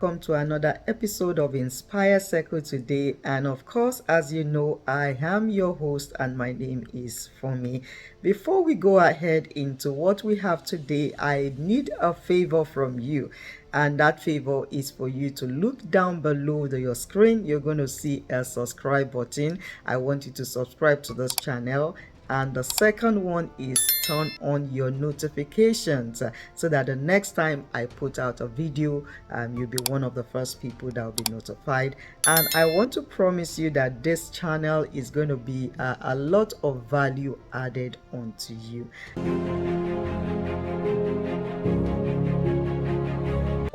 welcome to another episode of Inspire Circle today. And of course, as you know, I am your host and my name is Fumi. Before we go ahead into what we have today, I need a favor from you. And that favor is for you to look down below your screen. You're going to see a subscribe button. I want you to subscribe to this channel. And the second one is turn on your notifications so that the next time I put out a video, you'll be one of the first people that will be notified. And I want to promise you that this channel is going to be a lot of value added onto you.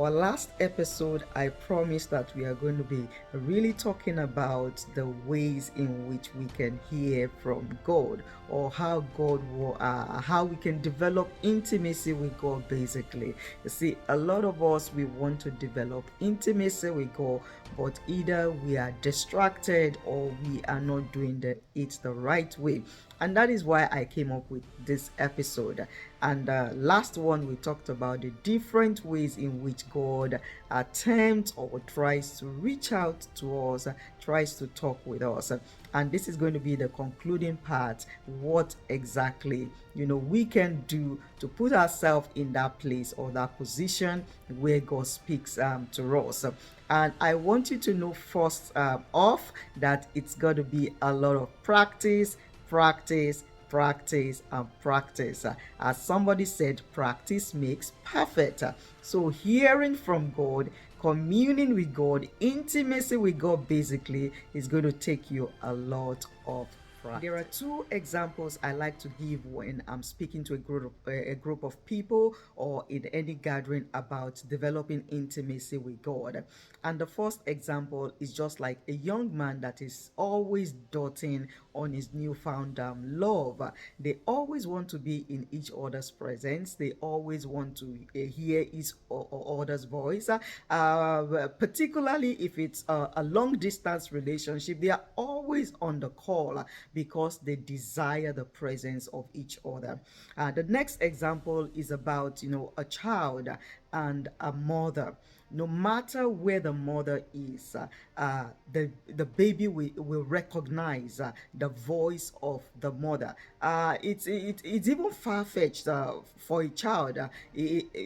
Our last episode, I promised that we are going to be really talking about the ways in which we can hear from God, or how how we can develop intimacy with God. Basically, you see, a lot of us, we want to develop intimacy with God, but either we are distracted or we are not doing it the right way. And that is why I came up with this episode. And last one, we talked about the different ways in which God attempts or tries to reach out to us, tries to talk with us. And this is going to be the concluding part, what exactly we can do to put ourselves in that place or that position where God speaks to us. And I want you to know first off that it's got to be a lot of practice, and practice. As somebody said, practice makes perfect. So hearing from God, communing with God, intimacy with God basically is going to take you a lot of practice. There are two examples I like to give when I'm speaking to a group of people or in any gathering about developing intimacy with God. And the first example is just like a young man that is always doting on his newfound love. They always want to be in each other's presence. They always want to hear each other's voice, particularly if it's a long distance relationship. They are always on the call because they desire the presence of each other. The next example is about a child and a mother. No matter where the mother is, the baby will recognize the voice of the mother. It's even far-fetched for a child.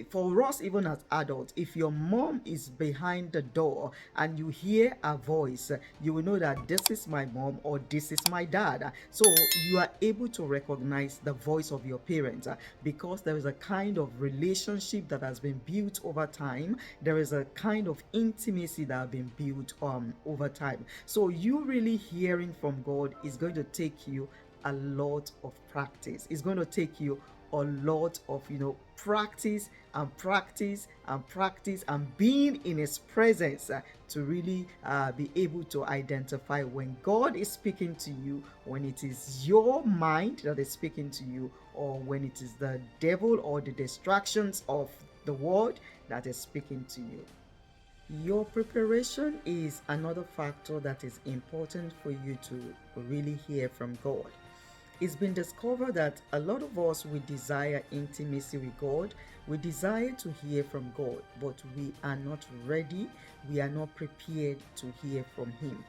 For us, even as adults, if your mom is behind the door and you hear a voice, you will know that this is my mom or this is my dad. So you are able to recognize the voice of your parents because there is a kind of relationship that has been built over time. There is a kind of intimacy that has been built over time. So you really hearing from God is going to take you a lot of practice. It's going to take you a lot of practice and being in his presence to really be able to identify when God is speaking to you, when it is your mind that is speaking to you, or when it is the devil or the distractions of the world that is speaking to you. Your preparation is another factor that is important for you to really hear from God. It's been discovered that a lot of us, we desire intimacy with God, we desire to hear from God, but we are not ready, we are not prepared to hear from Him.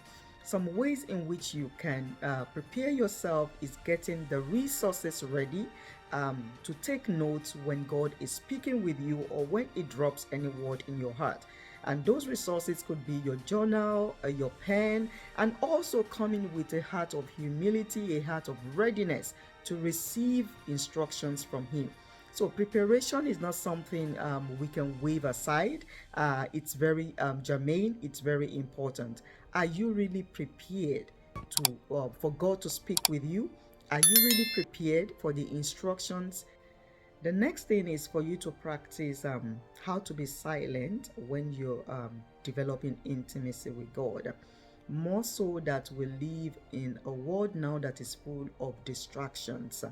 Some ways in which you can prepare yourself is getting the resources ready to take notes when God is speaking with you or when He drops any word in your heart. And those resources could be your journal, your pen, and also coming with a heart of humility, a heart of readiness to receive instructions from Him. So preparation is not something we can wave aside. It's very germane. It's very important. Are you really prepared for God to speak with you? Are you really prepared for the instructions? The next thing is for you to practice how to be silent when you're developing intimacy with God. More so that we live in a world now that is full of distractions.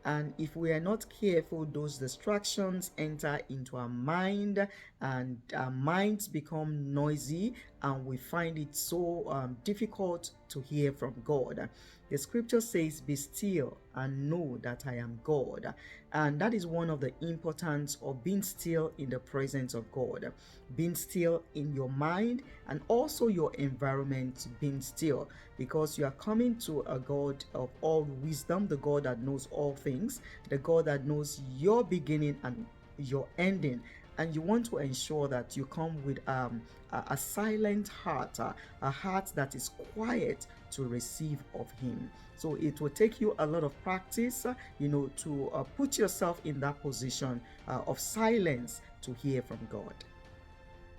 And if we are not careful, those distractions enter into our mind and our minds become noisy, and we find it so difficult to hear from God. The scripture says, "Be still and know that I am God." And that is one of the importance of being still in the presence of God, being still in your mind and also your environment, being still, because you are coming to a God of all wisdom, the God that knows all things, the God that knows your beginning and your ending. And you want to ensure that you come with a silent heart, a heart that is quiet to receive of Him. So it will take you a lot of practice, to put yourself in that position of silence to hear from God.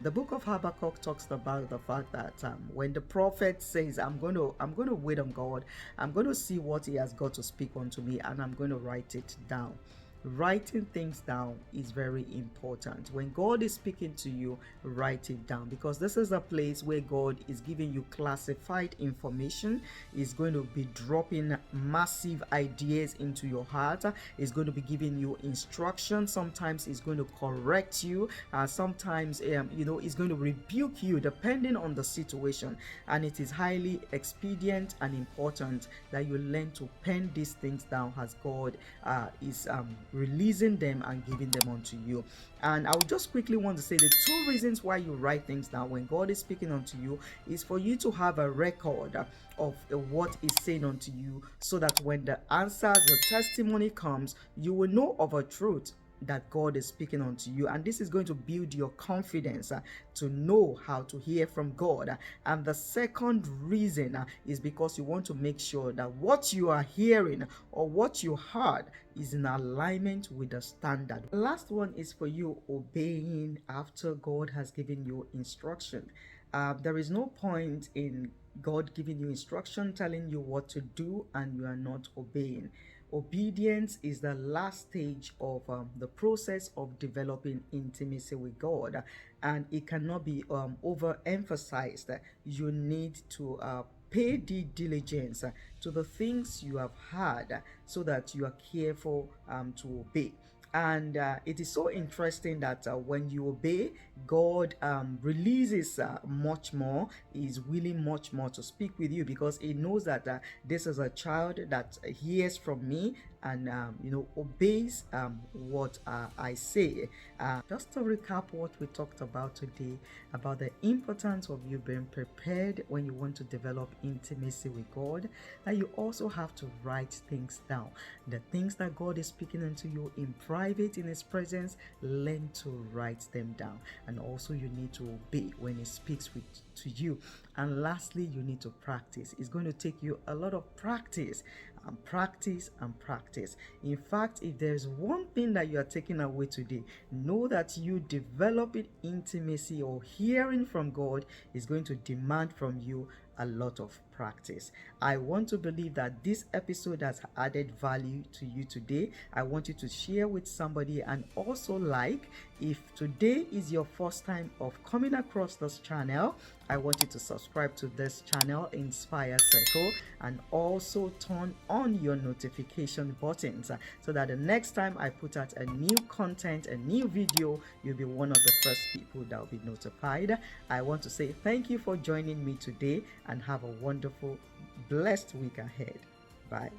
The book of Habakkuk talks about the fact that when the prophet says, I'm going to wait on God, I'm going to see what He has got to speak unto me, and I'm going to write it down. Writing things down is very important. When God is speaking to you, write it down, because this is a place where God is giving you classified information. He's going to be dropping massive ideas into your heart. He's going to be giving you instruction. Sometimes He's going to correct you. Sometimes He's going to rebuke you depending on the situation. And it is highly expedient and important that you learn to pen these things down as God is releasing them and giving them unto you. And I would just quickly want to say the two reasons why you write things down when God is speaking unto you is for you to have a record of what He's saying unto you, so that when the answers, the testimony comes, you will know of a truth that God is speaking unto you. And this is going to build your confidence to know how to hear from God. And the second reason is because you want to make sure that what you are hearing or what you heard is in alignment with the standard. The last one is for you obeying after God has given you instruction. There is no point in God giving you instruction, telling you what to do, and you are not obeying. Obedience is the last stage of the process of developing intimacy with God, and it cannot be overemphasized. You need to pay due diligence to the things you have heard, so that you are careful to obey. And it is so interesting that when you obey, God releases much more. He's willing much more to speak with you, because He knows that this is a child that hears from me and obeys what I say. Just to recap what we talked about today, about the importance of you being prepared when you want to develop intimacy with God, that you also have to write things down. The things that God is speaking into you in private, in His presence, learn to write them down. And also you need to obey when He speaks to you. And lastly, you need to practice. It's going to take you a lot of practice and practice and practice. In fact, if there's one thing that you are taking away today, know that you developing intimacy or hearing from God is going to demand from you a lot of practice. I want to believe that this episode has added value to you today. I want you to share with somebody, and also if today is your first time of coming across this channel, I want you to subscribe to this channel, Inspire Circle, and also turn on your notification buttons so that the next time I put out a new content, a new video, you'll be one of the first people that will be notified. I want to say thank you for joining me today, and have a wonderful, blessed week ahead. Bye.